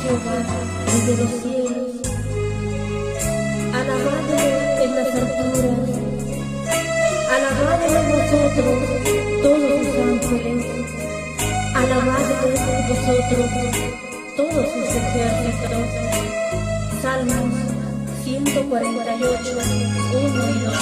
Jehová desde los cielos, alabadle en las alturas, alabadle vosotros, todos sus ángeles, alabadle vosotros, todos sus ejércitos. Salmos 148, 1 y 2.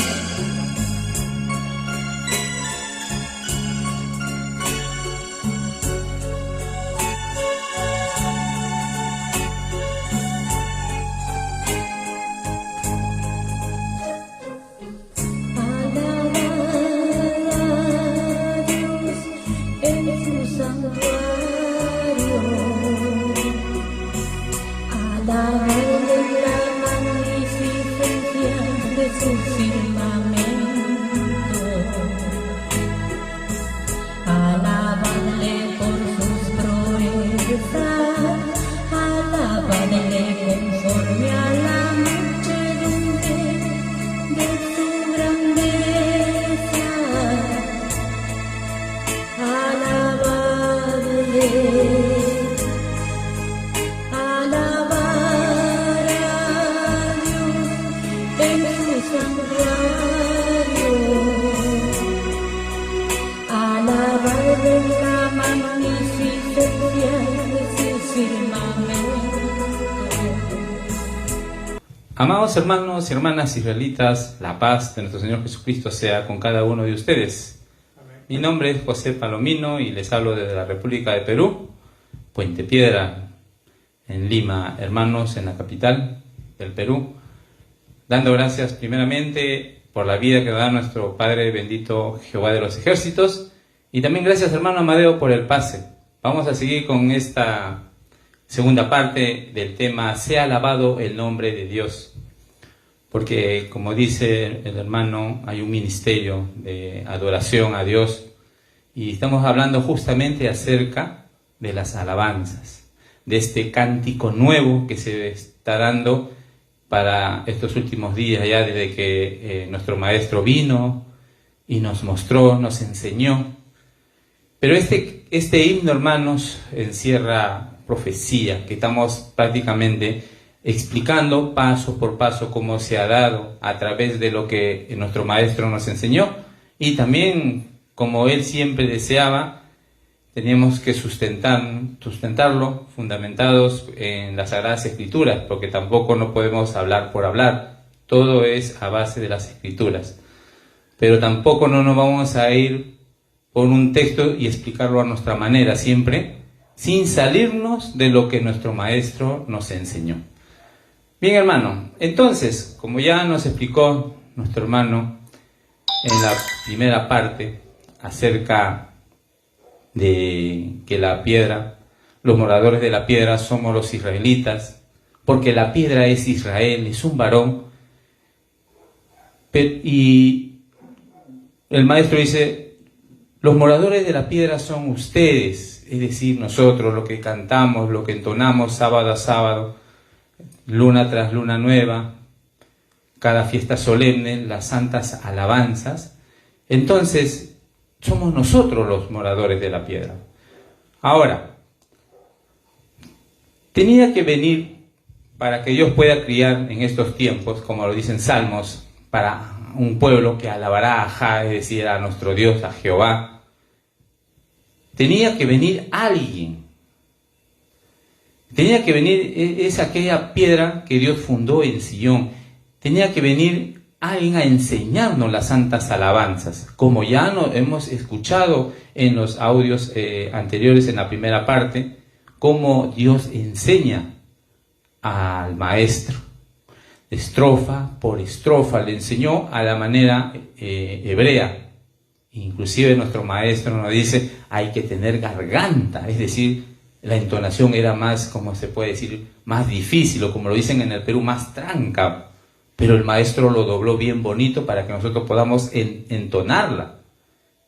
Amados hermanos y hermanas israelitas, la paz de nuestro Señor Jesucristo sea con cada uno de ustedes. Amén. Mi nombre es José Palomino y les hablo desde la República de Perú, Puente Piedra, en Lima, hermanos, en la capital del Perú, dando gracias primeramente por la vida que da nuestro Padre bendito Jehová de los ejércitos, y también gracias, hermano Amadeo, por el pase. Vamos a seguir con esta segunda parte del tema, sea alabado el nombre de Dios. Porque, como dice el hermano, hay un ministerio de adoración a Dios. Y estamos hablando justamente acerca de las alabanzas, de este cántico nuevo que se está dando para estos últimos días, ya desde que nuestro maestro vino y nos mostró, nos enseñó. Pero este himno, hermanos, encierra profecía, que estamos prácticamente explicando paso por paso cómo se ha dado a través de lo que nuestro maestro nos enseñó, y también como él siempre deseaba, teníamos que sustentarlo fundamentados en las Sagradas Escrituras, porque tampoco no podemos hablar por hablar, todo es a base de las Escrituras, pero tampoco no nos vamos a ir por un texto y explicarlo a nuestra manera, siempre sin salirnos de lo que nuestro maestro nos enseñó. Bien, hermano, entonces, como ya nos explicó nuestro hermano en la primera parte acerca de que la piedra, los moradores de la piedra somos los israelitas, porque la piedra es Israel, es un varón, y el maestro dice, los moradores de la piedra son ustedes, es decir, nosotros, lo que cantamos, lo que entonamos sábado a sábado, luna tras luna nueva, cada fiesta solemne, las santas alabanzas. Entonces, somos nosotros los moradores de la piedra. Ahora, tenía que venir para que Dios pueda criar en estos tiempos, como lo dicen Salmos, para un pueblo que alabará a Jah, es decir, a nuestro Dios, a Jehová. Tenía que venir alguien. Tenía que venir, es aquella piedra que Dios fundó en Sion. Tenía que venir alguien a enseñarnos las santas alabanzas, como ya hemos escuchado en los audios anteriores, en la primera parte, cómo Dios enseña al maestro. Estrofa por estrofa le enseñó a la manera hebrea. Inclusive nuestro maestro nos dice, hay que tener garganta, es decir, la entonación era más, como se puede decir, más difícil, o como lo dicen en el Perú, más tranca, pero el maestro lo dobló bien bonito para que nosotros podamos entonarla.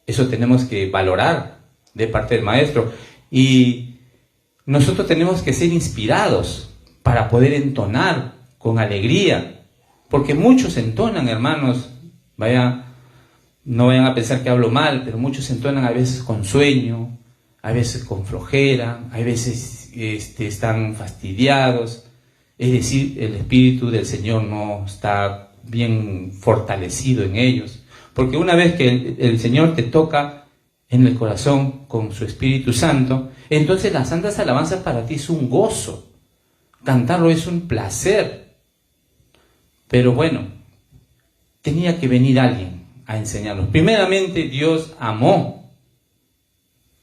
Eso tenemos que valorar de parte del maestro, y nosotros tenemos que ser inspirados para poder entonar con alegría, porque muchos entonan, hermanos, no vayan a pensar que hablo mal, pero muchos entonan a veces con sueño, a veces con flojera, a veces están fastidiados, es decir, el Espíritu del Señor no está bien fortalecido en ellos, porque una vez que el Señor te toca en el corazón con su Espíritu Santo, entonces las santas alabanzas para ti es un gozo, cantarlo es un placer. Pero bueno, tenía que venir alguien a enseñarnos. Primeramente, Dios amó.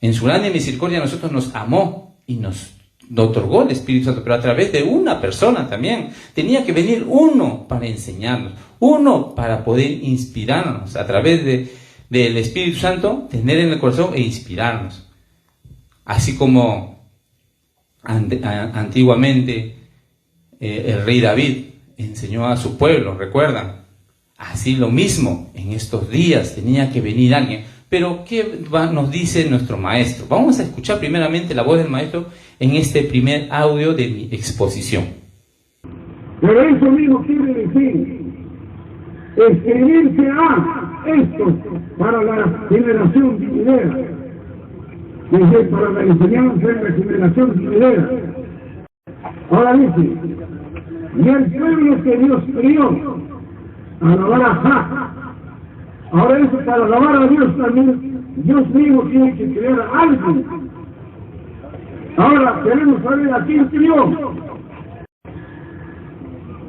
En su grande misericordia a nosotros nos amó y nos otorgó el Espíritu Santo, pero a través de una persona también. Tenía que venir uno para enseñarnos, uno para poder inspirarnos a través del Espíritu Santo, tener en el corazón e inspirarnos. Así como antiguamente el rey David enseñó a su pueblo, ¿recuerdan? Así lo mismo, en estos días tenía que venir alguien. Pero, ¿qué nos dice nuestro maestro? Vamos a escuchar primeramente la voz del maestro en este primer audio de mi exposición. Pero eso mismo quiere decir, escribirse a esto para la generación venidera, dice, para la enseñanza en la generación venidera. Ahora dice, y el pueblo que Dios crió, alabar a Jah. Ahora eso, para alabar a Dios también, Dios mismo tiene que crear a alguien. Ahora queremos saber a quién crió.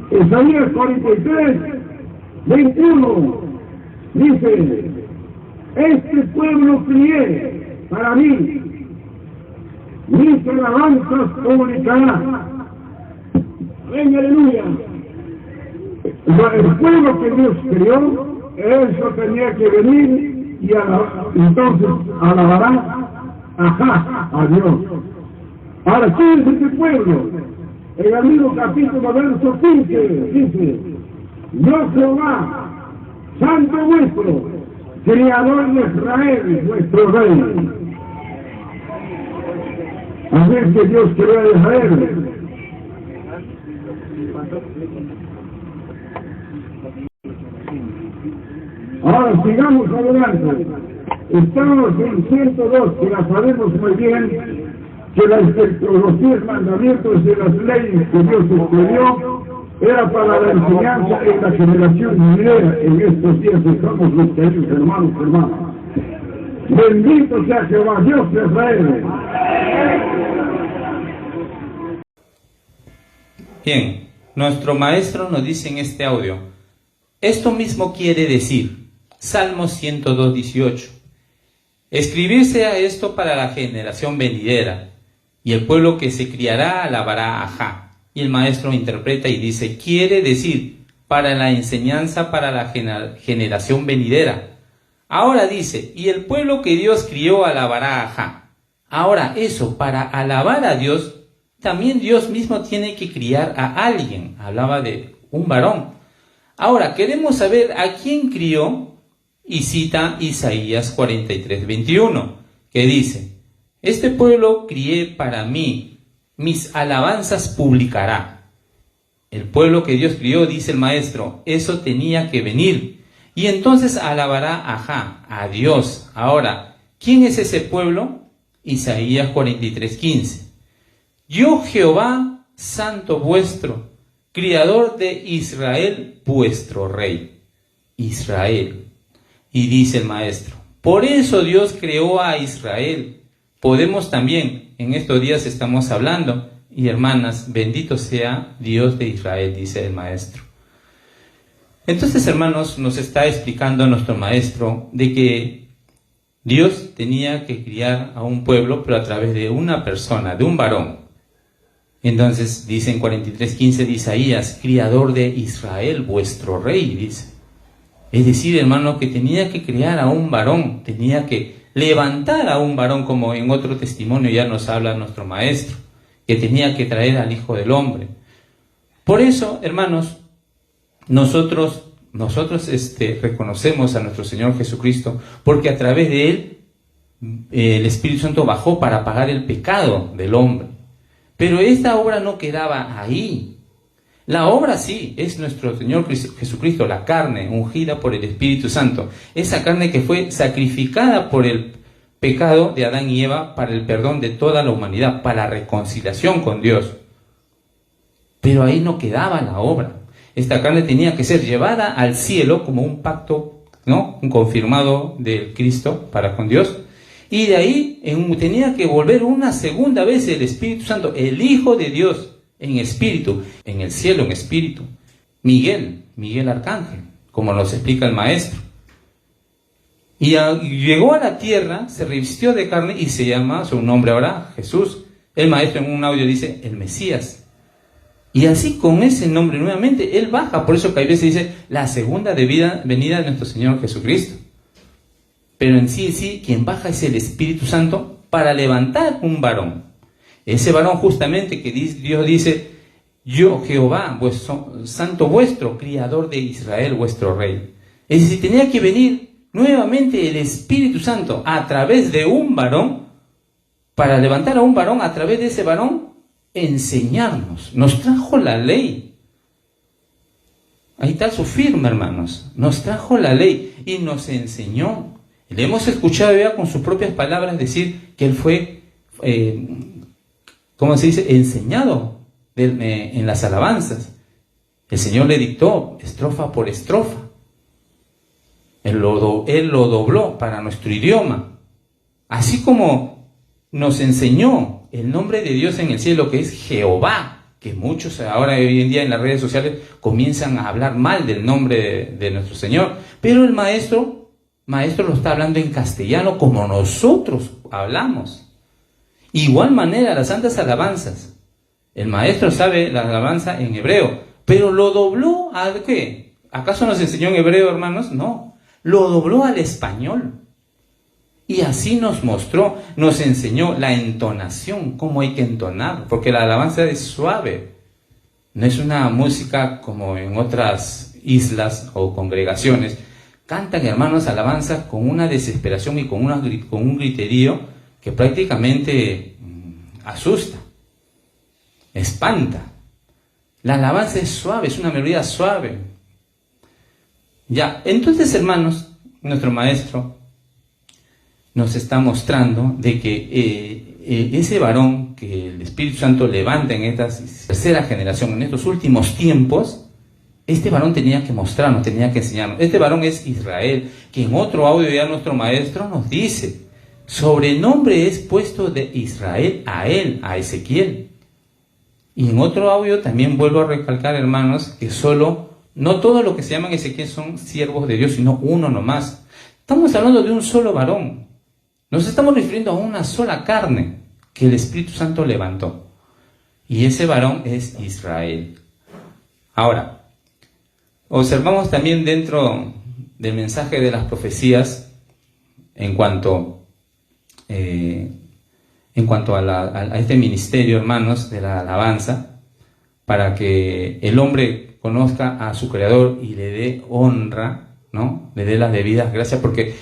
Isaías 43, 21, dice, este pueblo crié para mí, mis alabanzas publicará. Venga, aleluya. El pueblo que Dios crió, eso tenía que venir y entonces alabará a Dios. Ahora, ¿quién es este pueblo? En el mismo capítulo, verso 15, dice, yo Jehová, santo vuestro, criador de Israel, vuestro rey. A ver que Dios creó a Israel. Ahora sigamos adelante. Estamos en 102, que la sabemos muy bien, que los 10 mandamientos y las leyes que Dios escribió era para la enseñanza en la generación venidera. En estos días estamos los queridos hermanos. Bendito sea Jehová, Dios de Israel. Bien, nuestro maestro nos dice en este audio, esto mismo quiere decir, Salmo 102, 18, escribirse a esto para la generación venidera, y el pueblo que se criará alabará a Jah. Y el maestro interpreta y dice, quiere decir, para la enseñanza para la generación venidera. Ahora dice, y el pueblo que Dios crió alabará a Jah. Ahora eso, para alabar a Dios, también Dios mismo tiene que criar a alguien. Hablaba de un varón. Ahora, queremos saber a quién crió, y cita Isaías 43, 21, que dice, este pueblo crié para mí, mis alabanzas publicará. El pueblo que Dios crió, dice el maestro, eso tenía que venir. Y entonces alabará a Jah, a Dios. Ahora, ¿quién es ese pueblo? Isaías 43, 15. Yo Jehová, santo vuestro, criador de Israel, vuestro rey. Israel. Y dice el maestro, por eso Dios creó a Israel. Podemos también, en estos días estamos hablando, y hermanas, bendito sea Dios de Israel, dice el maestro. Entonces, hermanos, nos está explicando nuestro maestro de que Dios tenía que criar a un pueblo, pero a través de una persona, de un varón. Entonces, dice en 43:15 de Isaías, criador de Israel, vuestro rey, dice. Es decir, hermano, que tenía que criar a un varón, tenía que levantar a un varón, como en otro testimonio ya nos habla nuestro maestro, que tenía que traer al Hijo del Hombre. Por eso, hermanos, nosotros reconocemos a nuestro Señor Jesucristo, porque a través de Él el Espíritu Santo bajó para pagar el pecado del hombre. Pero esta obra no quedaba ahí. La obra sí, es nuestro Señor Jesucristo, la carne ungida por el Espíritu Santo. Esa carne que fue sacrificada por pecado de Adán y Eva para el perdón de toda la humanidad, para la reconciliación con Dios. Pero ahí no quedaba la obra. Esta carne tenía que ser llevada al cielo como un pacto, ¿no?, un confirmado del Cristo para con Dios. Y de ahí tenía que volver una segunda vez el Espíritu Santo, el Hijo de Dios, en espíritu, en el cielo en espíritu. Miguel Arcángel, como nos explica el Maestro. Y llegó a la tierra, se revistió de carne y se llama su nombre ahora Jesús. El Maestro en un audio dice el Mesías. Y así con ese nombre nuevamente Él baja. Por eso que a veces dice la segunda venida de nuestro Señor Jesucristo. Pero en sí, quien baja es el Espíritu Santo para levantar un varón. Ese varón justamente que Dios dice, yo Jehová, santo vuestro, criador de Israel, vuestro rey. Es decir, tenía que venir nuevamente el Espíritu Santo a través de un varón, para levantar a un varón, a través de ese varón, enseñarnos. Nos trajo la ley. Ahí está su firma, hermanos. Nos trajo la ley y nos enseñó. Le hemos escuchado ya con sus propias palabras decir que Él fue, ¿cómo se dice?, enseñado en las alabanzas. El Señor le dictó estrofa por estrofa. Él lo dobló para nuestro idioma. Así como nos enseñó el nombre de Dios en el cielo, que es Jehová, que muchos ahora hoy en día en las redes sociales comienzan a hablar mal del nombre de nuestro Señor. Pero el Maestro lo está hablando en castellano como nosotros hablamos. Igual manera las santas alabanzas. El Maestro sabe la alabanza en hebreo, pero lo dobló ¿a qué? ¿Acaso nos enseñó en hebreo, hermanos? No. Lo dobló al español. Y así nos mostró, nos enseñó la entonación, cómo hay que entonar, porque la alabanza es suave. No es una música como en otras islas o congregaciones. Cantan, hermanos, alabanza con una desesperación y con un griterío que prácticamente asusta, espanta. La alabanza es suave, es una melodía suave. Ya, entonces, hermanos, nuestro Maestro nos está mostrando de que ese varón que el Espíritu Santo levanta en esta tercera generación, en estos últimos tiempos, este varón tenía que mostrarnos, tenía que enseñarnos. Este varón es Israel, que en otro audio ya nuestro Maestro nos dice, sobrenombre es puesto de Israel a él, a Ezequiel. Y en otro audio también vuelvo a recalcar, hermanos, que no todo lo que se llaman Ezequiel son siervos de Dios, sino uno nomás. Estamos hablando de un solo varón. Nos estamos refiriendo a una sola carne que el Espíritu Santo levantó. Y ese varón es Israel. Ahora, observamos también dentro del mensaje de las profecías en cuanto a este ministerio, hermanos, de la alabanza, para que el hombre conozca a su Creador y le dé honra, ¿no?, le dé las debidas gracias, porque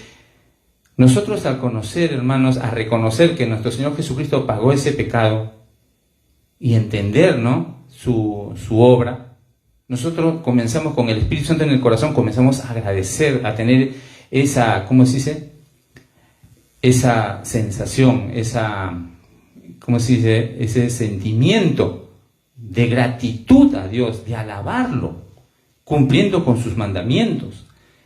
nosotros al conocer, hermanos, a reconocer que nuestro Señor Jesucristo pagó ese pecado y entender, ¿no?, su obra, nosotros comenzamos con el Espíritu Santo en el corazón, comenzamos a agradecer, a tener esa, ¿cómo se dice?, esa sensación, ¿cómo se dice?, ese sentimiento de gratitud a Dios, de alabarlo, cumpliendo con sus mandamientos,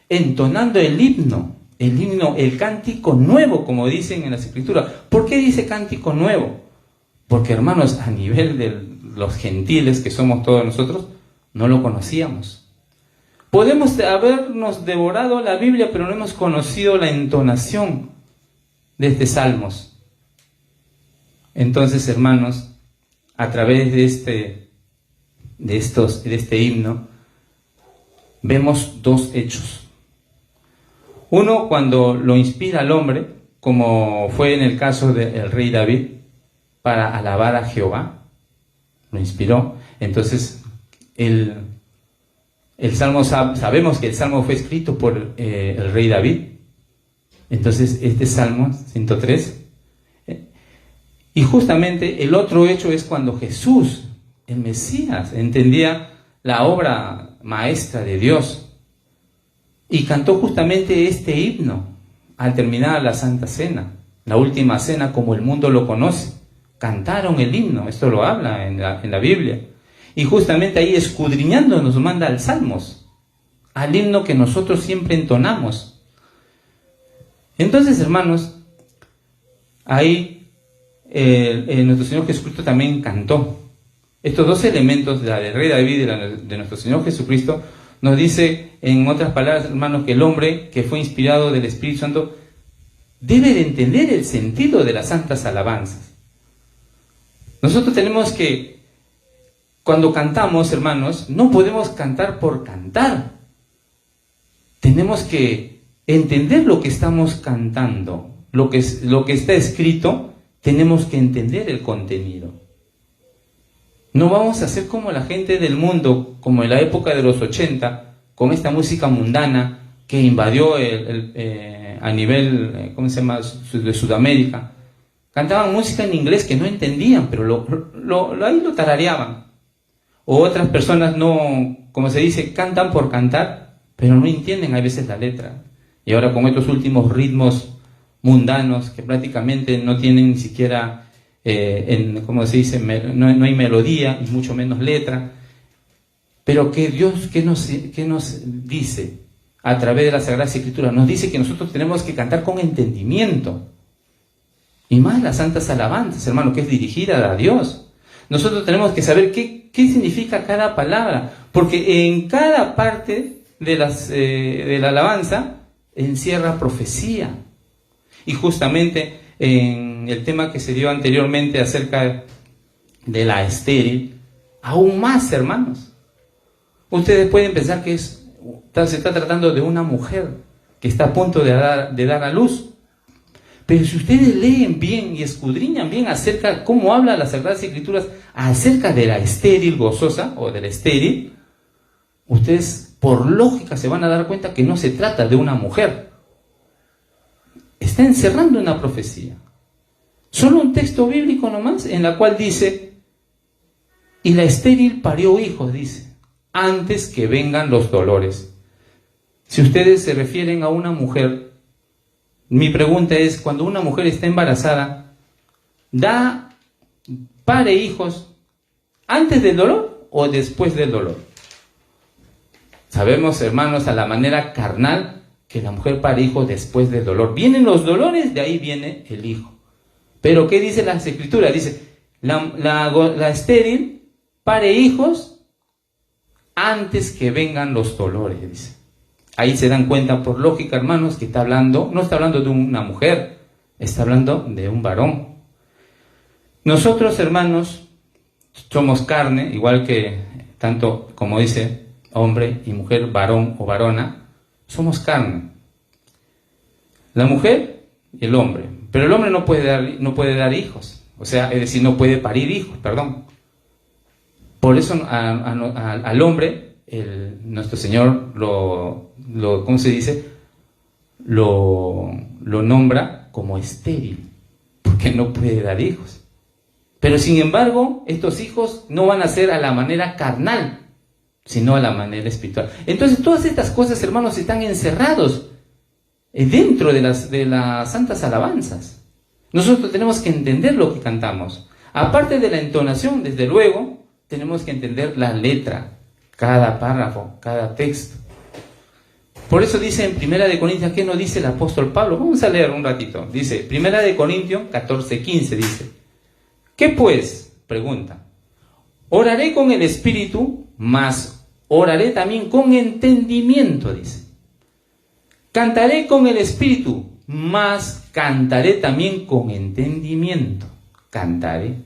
entonando el himno, el cántico nuevo, como dicen en las Escrituras. ¿Por qué dice cántico nuevo? Porque, hermanos, a nivel de los gentiles que somos todos nosotros, no lo conocíamos. Podemos habernos devorado la Biblia, pero no hemos conocido la entonación de estos salmos. Entonces, hermanos, a través de este himno, vemos dos hechos. Uno, cuando lo inspira al hombre, como fue en el caso del rey David, para alabar a Jehová, lo inspiró. Entonces, el salmo, sabemos que el salmo fue escrito por el rey David. Entonces, este salmo 103. Y justamente el otro hecho es cuando Jesús, el Mesías, entendía la obra maestra de Dios y cantó justamente este himno al terminar la Santa Cena, la última cena como el mundo lo conoce. Cantaron el himno, esto lo habla en la Biblia. Y justamente ahí escudriñando nos manda al Salmos, al himno que nosotros siempre entonamos. Entonces, hermanos, ahí nuestro Señor Jesucristo también cantó. Estos dos elementos, la del Rey David y la de nuestro Señor Jesucristo, nos dice, en otras palabras, hermanos, que el hombre que fue inspirado del Espíritu Santo debe de entender el sentido de las santas alabanzas. Nosotros tenemos que, cuando cantamos, hermanos, no podemos cantar por cantar. Tenemos que entender lo que estamos cantando, lo que está escrito, tenemos que entender el contenido. No vamos a ser como la gente del mundo, como en la época de los 80, con esta música mundana que invadió a nivel, ¿cómo se llama?, de Sudamérica. Cantaban música en inglés que no entendían, pero ahí lo tarareaban. O otras personas no, como se dice, cantan por cantar, pero no entienden a veces la letra. Y ahora con estos últimos ritmos mundanos que prácticamente no tienen ni siquiera, como se dice, no hay melodía y mucho menos letra. Pero que Dios, ¿qué nos dice a través de la Sagrada Escritura? Nos dice que nosotros tenemos que cantar con entendimiento. Y más las santas alabanzas, hermano, que es dirigida a Dios. Nosotros tenemos que saber qué significa cada palabra, porque en cada parte de la alabanza encierra profecía. Y justamente en el tema que se dio anteriormente acerca de la estéril, aún más, hermanos. Ustedes pueden pensar que se está tratando de una mujer que está a punto de dar a luz. Pero si ustedes leen bien y escudriñan bien acerca de cómo habla las Sagradas Escrituras acerca de la estéril gozosa o de la estéril, ustedes por lógica se van a dar cuenta que no se trata de una mujer. Está encerrando una profecía. Solo un texto bíblico nomás en la cual dice, y la estéril parió hijos, dice, antes que vengan los dolores. Si ustedes se refieren a una mujer, mi pregunta es, cuando una mujer está embarazada, ¿pare hijos antes del dolor o después del dolor? Sabemos, hermanos, a la manera carnal, que la mujer pare hijos después del dolor. Vienen los dolores, de ahí viene el hijo. Pero ¿qué dice las Escrituras? Dice, la estéril pare hijos antes que vengan los dolores, dice. Ahí se dan cuenta por lógica, hermanos, que no está hablando de una mujer, está hablando de un varón. Nosotros, hermanos, somos carne, igual que tanto como dice hombre y mujer, varón o varona, somos carne. La mujer y el hombre. Pero el hombre no puede dar hijos, o sea, es decir, no puede parir hijos, perdón. Por eso al hombre, nuestro Señor ¿cómo se dice? Lo nombra como estéril, porque no puede dar hijos. Pero sin embargo, estos hijos no van a ser a la manera carnal, sino a la manera espiritual. Entonces, todas estas cosas, hermanos, están encerrados dentro de las santas alabanzas. Nosotros tenemos que entender lo que cantamos. Aparte de la entonación, desde luego, tenemos que entender la letra, cada párrafo, cada texto. Por eso dice en 1 Corintios, ¿qué nos dice el apóstol Pablo? Vamos a leer un ratito. Dice, 1 Corintios 14:15, dice, ¿qué pues? Pregunta. Oraré con el espíritu, mas oraré también con entendimiento, dice. Cantaré con el espíritu, mas cantaré también con entendimiento. Cantaré.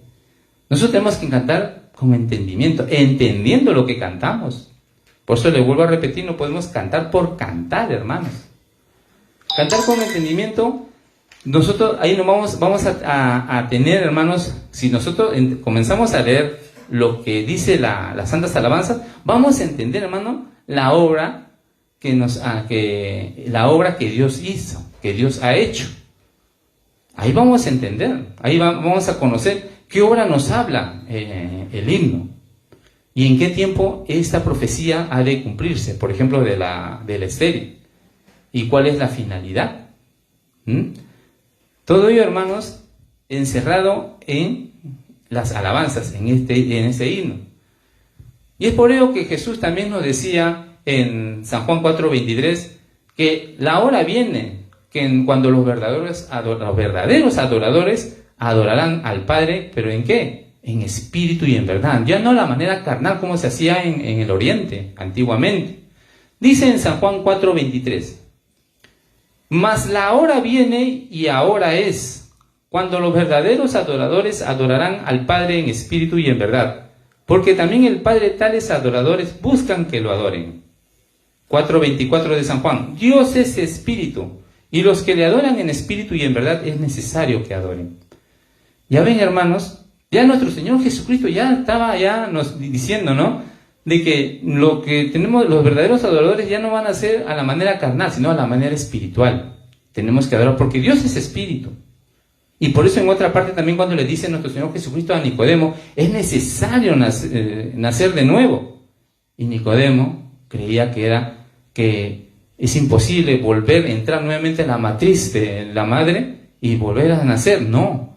Nosotros tenemos que cantar con entendimiento, entendiendo lo que cantamos. Por eso le vuelvo a repetir, no podemos cantar por cantar, hermanos. Cantar con entendimiento, nosotros ahí no vamos a tener, hermanos, si nosotros comenzamos a leer lo que dice las santas alabanzas, vamos a entender, hermano, la obra que Dios hizo, que Dios ha hecho. Ahí vamos a entender, ahí vamos a conocer qué obra nos habla el himno y en qué tiempo esta profecía ha de cumplirse, por ejemplo, de la estéril, y cuál es la finalidad. Todo ello, hermanos, encerrado en las alabanzas, en ese himno. Y es por ello que Jesús también nos decía en San Juan 4:23 que la hora viene que cuando los verdaderos adoradores adorarán al Padre, ¿pero en qué? En espíritu y en verdad, ya no la manera carnal como se hacía en el Oriente antiguamente. Dice en San Juan 4:23, mas la hora viene y ahora es, cuando los verdaderos adoradores adorarán al Padre en espíritu y en verdad, porque también el Padre tales adoradores buscan que lo adoren. 4:24 de San Juan, Dios es espíritu, y los que le adoran en espíritu y en verdad es necesario que adoren. Ya ven, hermanos, ya nuestro Señor Jesucristo ya estaba nos diciendo, ¿no?, de que lo que tenemos, los verdaderos adoradores ya no van a ser a la manera carnal, sino a la manera espiritual. Tenemos que adorar porque Dios es espíritu. Y por eso en otra parte también cuando le dice nuestro Señor Jesucristo a Nicodemo, es necesario nacer de nuevo. Y Nicodemo creía que es imposible volver a entrar nuevamente en la matriz de la madre y volver a nacer. No.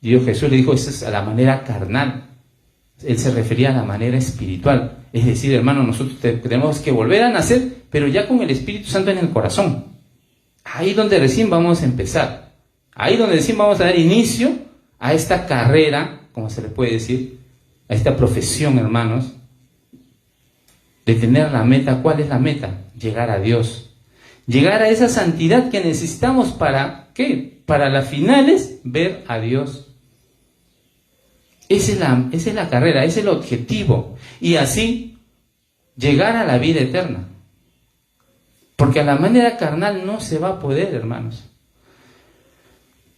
Jesús le dijo, eso es a la manera carnal. Él se refería a la manera espiritual. Es decir, hermano, nosotros tenemos que volver a nacer, pero ya con el Espíritu Santo en el corazón. Ahí donde recién vamos a empezar. Ahí donde recién vamos a dar inicio a esta carrera, como se le puede decir, a esta profesión, hermanos, de tener la meta. ¿Cuál es la meta? Llegar a Dios. Llegar a esa santidad que necesitamos para, ¿qué? Para las finales, ver a Dios. Esa es la carrera, ese es el objetivo. Y así, llegar a la vida eterna. Porque a la manera carnal no se va a poder, hermanos.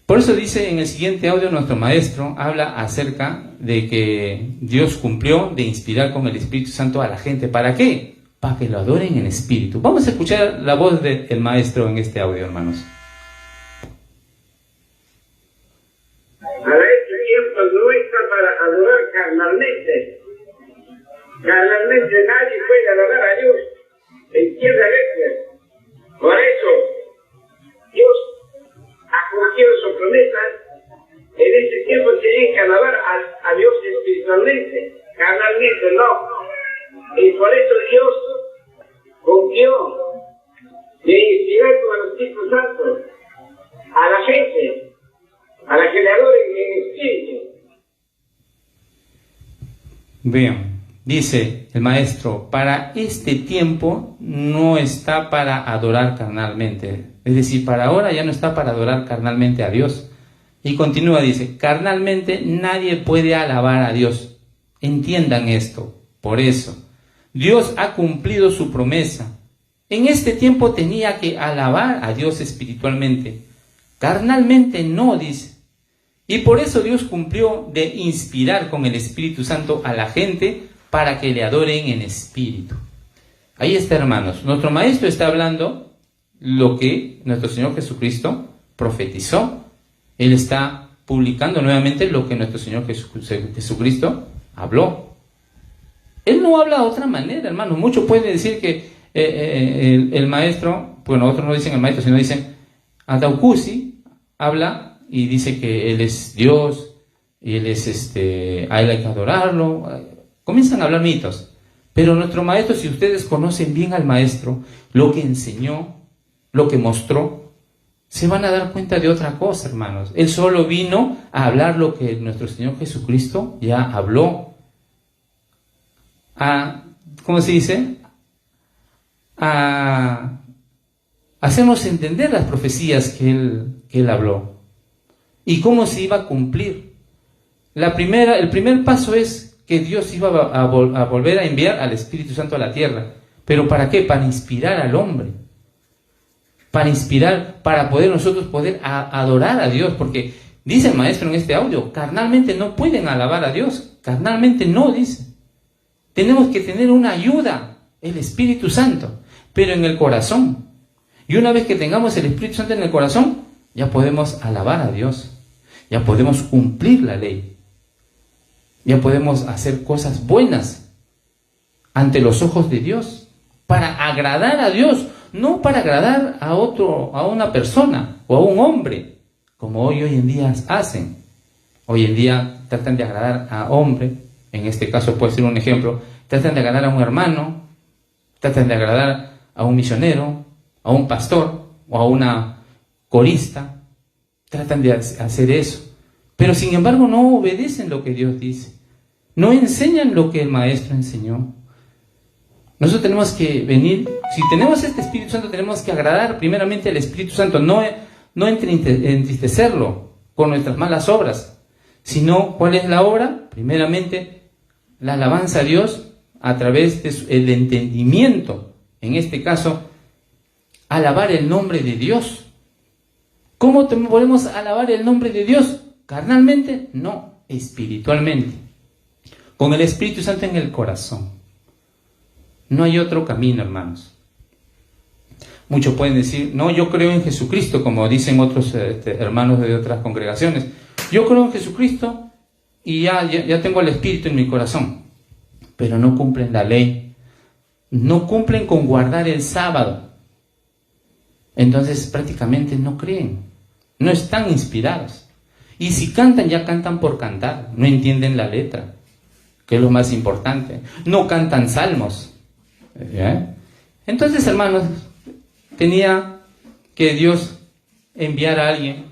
Por eso dice en el siguiente audio nuestro maestro, habla acerca de que Dios cumplió de inspirar con el Espíritu Santo a la gente. ¿Para qué? Para que lo adoren en espíritu. Vamos a escuchar la voz del maestro en este audio, hermanos. No está para adorar carnalmente. Carnalmente nadie puede adorar a Dios en tierra eléctrica. Por eso, Dios ha cumplido su promesa. En este tiempo tienen que alabar a Dios espiritualmente, carnalmente no. Y por eso Dios cumplió de inspirar con el Espíritu Santo a la gente, a la que le adoren en espíritu. Bien, dice el maestro, para este tiempo no está para adorar carnalmente. Es decir, para ahora ya no está para adorar carnalmente a Dios. Y continúa, dice, carnalmente nadie puede alabar a Dios. Entiendan esto. Por eso, Dios ha cumplido su promesa. En este tiempo tenía que alabar a Dios espiritualmente. Carnalmente no, dice. Y por eso Dios cumplió de inspirar con el Espíritu Santo a la gente para que le adoren en espíritu. Ahí está, hermanos. Nuestro maestro está hablando lo que nuestro Señor Jesucristo profetizó. Él está publicando nuevamente lo que nuestro Señor Jesucristo habló. Él no habla de otra manera, hermanos. Muchos pueden decir que el maestro, bueno, otros no dicen el maestro, sino dicen Ataucusi habla y dice que Él es Dios, y Él es a Él hay que adorarlo. Comienzan a hablar mitos. Pero nuestro maestro, si ustedes conocen bien al maestro, lo que enseñó, lo que mostró, se van a dar cuenta de otra cosa, hermanos. Él solo vino a hablar lo que nuestro Señor Jesucristo ya habló. ¿Cómo se dice? A hacernos entender las profecías que él habló. ¿Y cómo se iba a cumplir? El primer paso es que Dios iba a volver a enviar al Espíritu Santo a la tierra. ¿Pero para qué? Para inspirar al hombre. Para inspirar, para nosotros poder adorar a Dios. Porque dice el maestro en este audio, carnalmente no pueden alabar a Dios. Carnalmente no, dice. Tenemos que tener una ayuda, el Espíritu Santo, pero en el corazón. Y una vez que tengamos el Espíritu Santo en el corazón, ya podemos alabar a Dios. Ya podemos cumplir la ley. Ya podemos hacer cosas buenas ante los ojos de Dios. Para agradar a Dios, no para agradar a una persona o a un hombre. como hoy en día hacen. Hoy en día tratan de agradar a hombre, en este caso puede ser un ejemplo, tratan de agradar a un hermano, tratan de agradar a un misionero, a un pastor o a una corista, tratan de hacer eso. Pero sin embargo no obedecen lo que Dios dice, no enseñan lo que el Maestro enseñó. Nosotros tenemos que venir, si tenemos este Espíritu Santo, tenemos que agradar primeramente al Espíritu Santo, no entristecerlo con nuestras malas obras, sino, ¿cuál es la obra? Primeramente, la alabanza a Dios a través del entendimiento, en este caso, alabar el nombre de Dios. ¿Cómo podemos alabar el nombre de Dios? ¿Carnalmente? No, espiritualmente, con el Espíritu Santo en el corazón. No hay otro camino, hermanos. Muchos pueden decir, no, yo creo en Jesucristo, como dicen otros hermanos de otras congregaciones. Yo creo en Jesucristo y ya tengo el Espíritu en mi corazón. Pero no cumplen la ley. No cumplen con guardar el sábado. Entonces prácticamente no creen. No están inspirados. Y si cantan, ya cantan por cantar. No entienden la letra, que es lo más importante. No cantan salmos. Entonces, hermanos, tenía que Dios enviar a alguien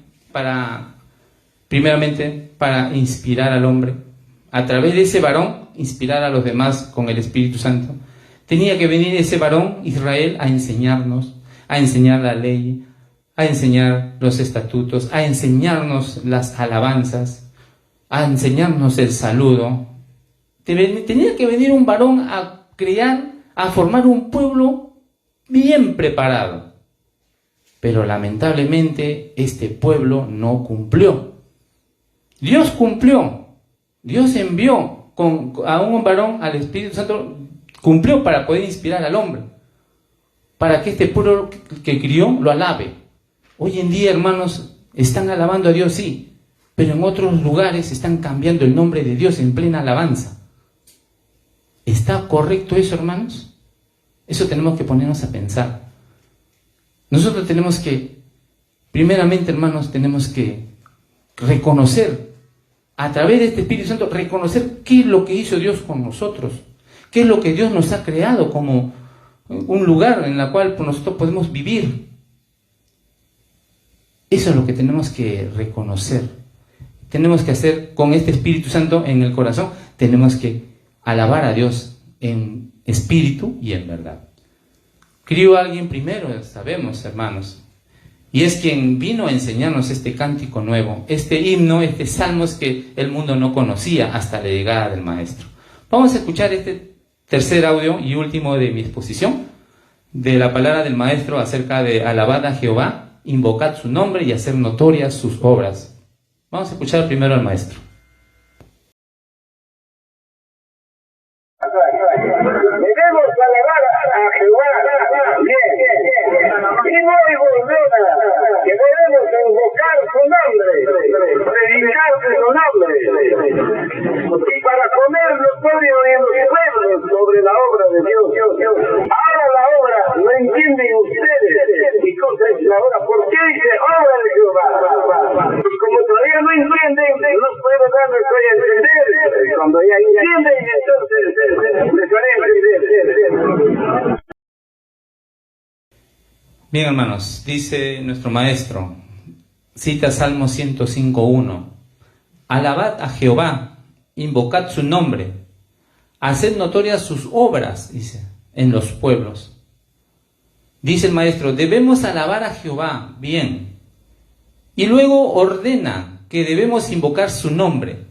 primeramente para inspirar al hombre, a través de ese varón inspirar a los demás con el Espíritu Santo. Tenía que venir ese varón Israel a enseñarnos, a enseñar la ley, a enseñar los estatutos, a enseñarnos las alabanzas, a enseñarnos el saludo. Tenía que venir un varón a formar un pueblo bien preparado. Pero lamentablemente este pueblo no cumplió. Dios cumplió. Dios envió a un varón, al Espíritu Santo, cumplió para poder inspirar al hombre, para que este pueblo que crió lo alabe. Hoy en día, hermanos, están alabando a Dios, sí, pero en otros lugares están cambiando el nombre de Dios en plena alabanza. ¿Está correcto eso, hermanos? Eso tenemos que ponernos a pensar. Nosotros tenemos que, primeramente, hermanos, tenemos que reconocer, a través de este Espíritu Santo, reconocer qué es lo que hizo Dios con nosotros, qué es lo que Dios nos ha creado como un lugar en el cual nosotros podemos vivir. Eso es lo que tenemos que reconocer. Tenemos que hacer con este Espíritu Santo en el corazón, tenemos que alabar a Dios en espíritu y en verdad. Crió a alguien primero, sabemos, hermanos, y es quien vino a enseñarnos este cántico nuevo, este himno, este salmos que el mundo no conocía hasta la llegada del Maestro. Vamos a escuchar este tercer audio y último de mi exposición, de la palabra del Maestro acerca de alabad a Jehová, invocad su nombre y hacer notorias sus obras. Vamos a escuchar primero al Maestro. Debemos alabar a Jehová, bien, y no hay volvera, que debemos invocar su nombre, predicar su nombre, y para poner notorio en los pueblos sobre la obra de Dios. Ahora la obra no entienden ustedes, y cosa es la obra, ¿por qué dice obra de Jehová? Pues como todavía no entienden, no puedo darles hoy a entender, cuando ya entienden, entonces les haré entender. Bien, hermanos, dice nuestro Maestro, cita Salmo 105:1, alabad a Jehová, invocad su nombre, haced notorias sus obras, dice, en los pueblos. Dice el Maestro, debemos alabar a Jehová, bien, y luego ordena que debemos invocar su nombre,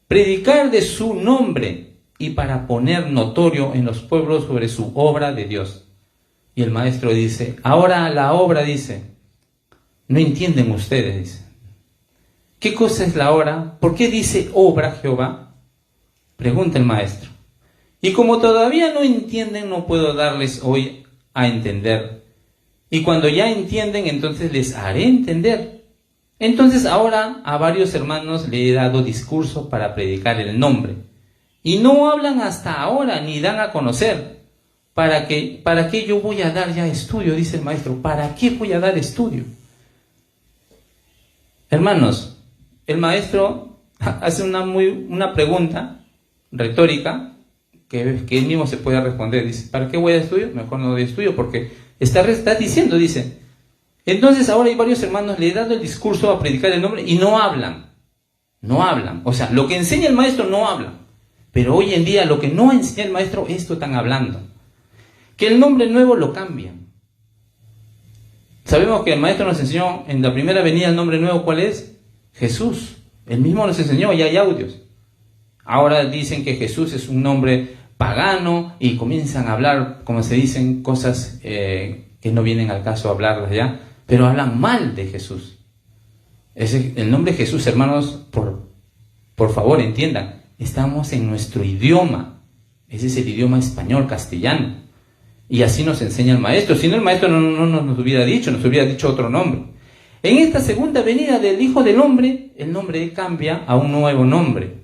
predicar de su nombre, y para poner notorio en los pueblos sobre su obra de Dios. Y el Maestro dice, ahora la obra, dice, no entienden ustedes, dice. ¿Qué cosa es la obra? ¿Por qué dice obra Jehová? Pregunta el Maestro. Y como todavía no entienden, no puedo darles hoy a entender. Y cuando ya entienden, entonces les haré entender. Entonces ahora a varios hermanos le he dado discurso para predicar el nombre. Y no hablan hasta ahora, ni dan a conocer. ¿Para qué yo voy a dar ya estudio? Dice el Maestro. ¿Para qué voy a dar estudio? Hermanos, el maestro hace una pregunta retórica que él mismo se puede responder. Dice, ¿para qué voy a estudio? Mejor no doy estudio, porque está diciendo, dice, entonces ahora hay varios hermanos, le he dado el discurso a predicar el nombre y no hablan. No hablan. O sea, lo que enseña el maestro no habla. Pero hoy en día lo que no enseña el maestro, esto están hablando. Que el nombre nuevo lo cambian. Sabemos que el maestro nos enseñó en la primera venida el nombre nuevo, ¿cuál es? Jesús. Él mismo nos enseñó, y hay audios. Ahora dicen que Jesús es un nombre pagano y comienzan a hablar, como se dicen, cosas que no vienen al caso hablarlas ya, pero hablan mal de Jesús. El nombre Jesús, hermanos, por favor entiendan, estamos en nuestro idioma. Ese es el idioma español, castellano. Y así nos enseña el maestro. Si no, el maestro no nos hubiera dicho, nos hubiera dicho otro nombre. En esta segunda venida del Hijo del Hombre, el nombre cambia a un nuevo nombre.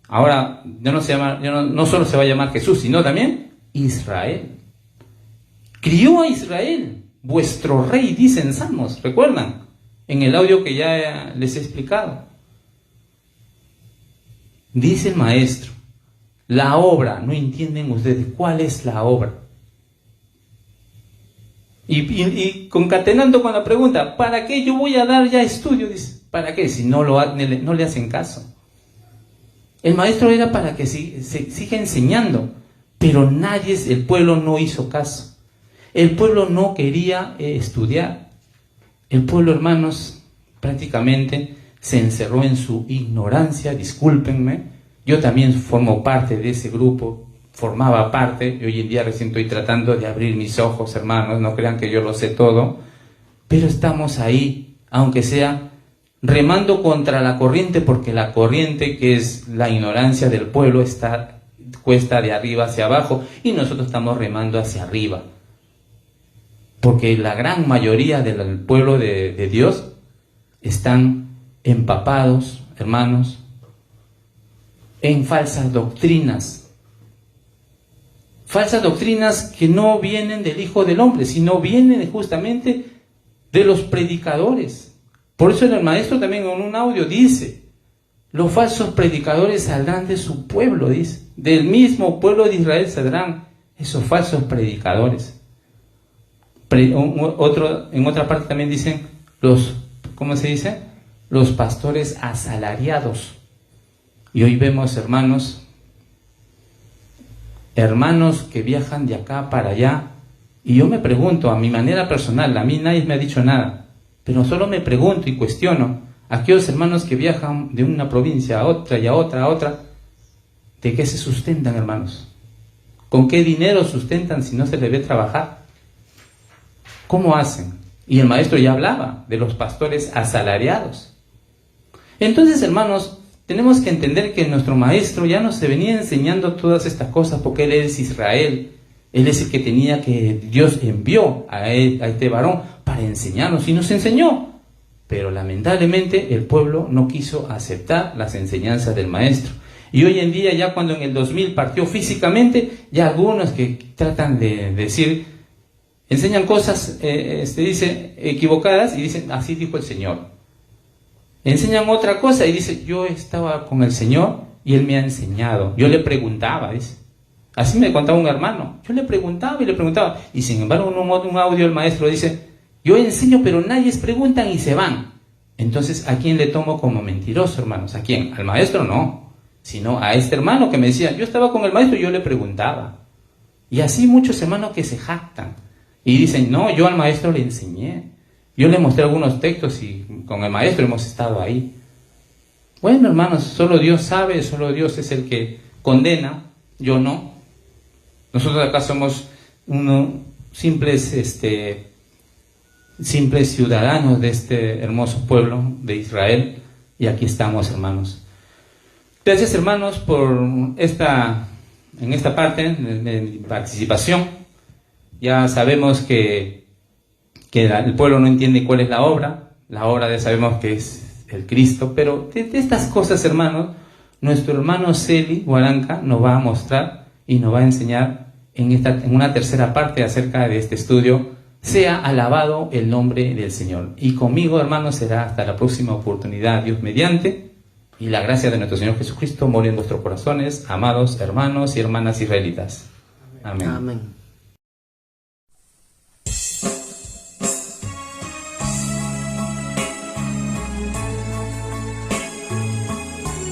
Ahora no solo se va a llamar Jesús, sino también Israel. Crió a Israel, vuestro rey, dicen Salmos, ¿recuerdan? En el audio que ya les he explicado. Dice el maestro, la obra, no entienden ustedes cuál es la obra. Y concatenando con la pregunta, ¿para qué yo voy a dar ya estudio? Dice, ¿para qué? Si no le hacen caso. El maestro era para que se siga enseñando, pero el pueblo no hizo caso. El pueblo no quería estudiar. El pueblo, hermanos, prácticamente se encerró en su ignorancia, discúlpenme. Yo también formo parte de ese grupo, formaba parte, y hoy en día recién estoy tratando de abrir mis ojos, hermanos, no crean que yo lo sé todo, pero estamos ahí, aunque sea remando contra la corriente, porque la corriente, que es la ignorancia del pueblo, cuesta de arriba hacia abajo, y nosotros estamos remando hacia arriba, porque la gran mayoría del pueblo de Dios están empapados, hermanos, en falsas doctrinas que no vienen del Hijo del Hombre, sino vienen justamente de los predicadores. Por eso el maestro también en un audio dice, los falsos predicadores saldrán de su pueblo, dice, del mismo pueblo de Israel saldrán esos falsos predicadores. En otra parte también dicen ¿cómo se dice? Los pastores asalariados. Y hoy vemos, hermanos que viajan de acá para allá, y yo me pregunto, a mi manera personal, a mí nadie me ha dicho nada, pero solo me pregunto y cuestiono a aquellos hermanos que viajan de una provincia a otra y a otra, ¿de qué se sustentan, hermanos? ¿Con qué dinero sustentan si no se les ve trabajar? ¿Cómo hacen? Y el maestro ya hablaba de los pastores asalariados. Entonces, hermanos, tenemos que entender que nuestro maestro ya nos venía enseñando todas estas cosas, porque él es Israel. Él es el que Dios envió a este varón para enseñarnos, y nos enseñó. Pero lamentablemente el pueblo no quiso aceptar las enseñanzas del maestro. Y hoy en día, ya cuando en el 2000 partió físicamente, ya algunos que tratan de decir, enseñan cosas, dice, equivocadas, y dicen, así dijo el Señor. Enseñan otra cosa y dice, yo estaba con el Señor y Él me ha enseñado. Yo le preguntaba, dice. Así me contaba un hermano. Yo le preguntaba y le preguntaba. Y sin embargo, en un audio el maestro dice, yo enseño, pero nadie preguntan y se van. Entonces, ¿a quién le tomo como mentiroso, hermanos? ¿A quién? Al maestro no, sino a este hermano que me decía, yo estaba con el maestro y yo le preguntaba. Y así muchos hermanos que se jactan y dicen, no, yo al maestro le enseñé. Yo le mostré algunos textos y con el maestro hemos estado ahí. Bueno, hermanos, solo Dios sabe, solo Dios es el que condena, yo no. Nosotros acá somos unos simples ciudadanos de este hermoso pueblo de Israel, y aquí estamos, hermanos. Gracias, hermanos, por en esta parte de mi participación. Ya sabemos que el pueblo no entiende cuál es la obra ya sabemos que es el Cristo, pero de estas cosas, hermanos, nuestro hermano Celi Huaranca nos va a mostrar y nos va a enseñar en una tercera parte acerca de este estudio Sea alabado el nombre del Señor. Y conmigo, hermanos, será hasta la próxima oportunidad, Dios mediante, y la gracia de nuestro Señor Jesucristo more en vuestros corazones, amados hermanos y hermanas israelitas. Amén. Amén.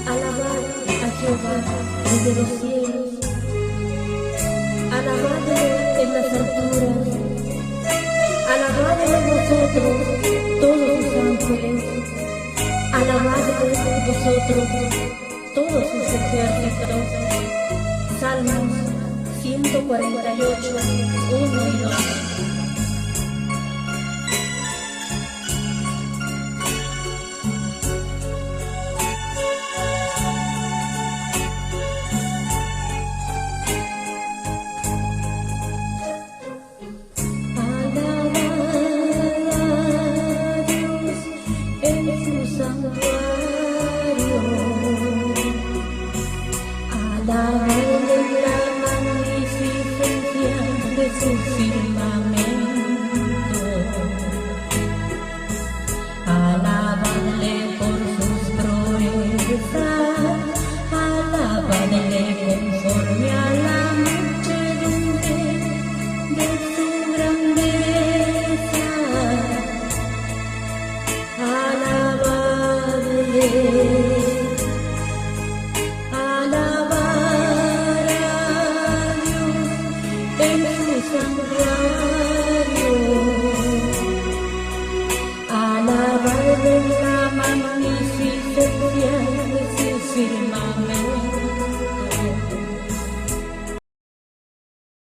Alabad a Jehová desde los cielos, alabadle en las alturas, alabadle vosotros, todos sus ángeles, alabadle vosotros, todos sus ejércitos. Salmos 148, 1 y 2. Alabadle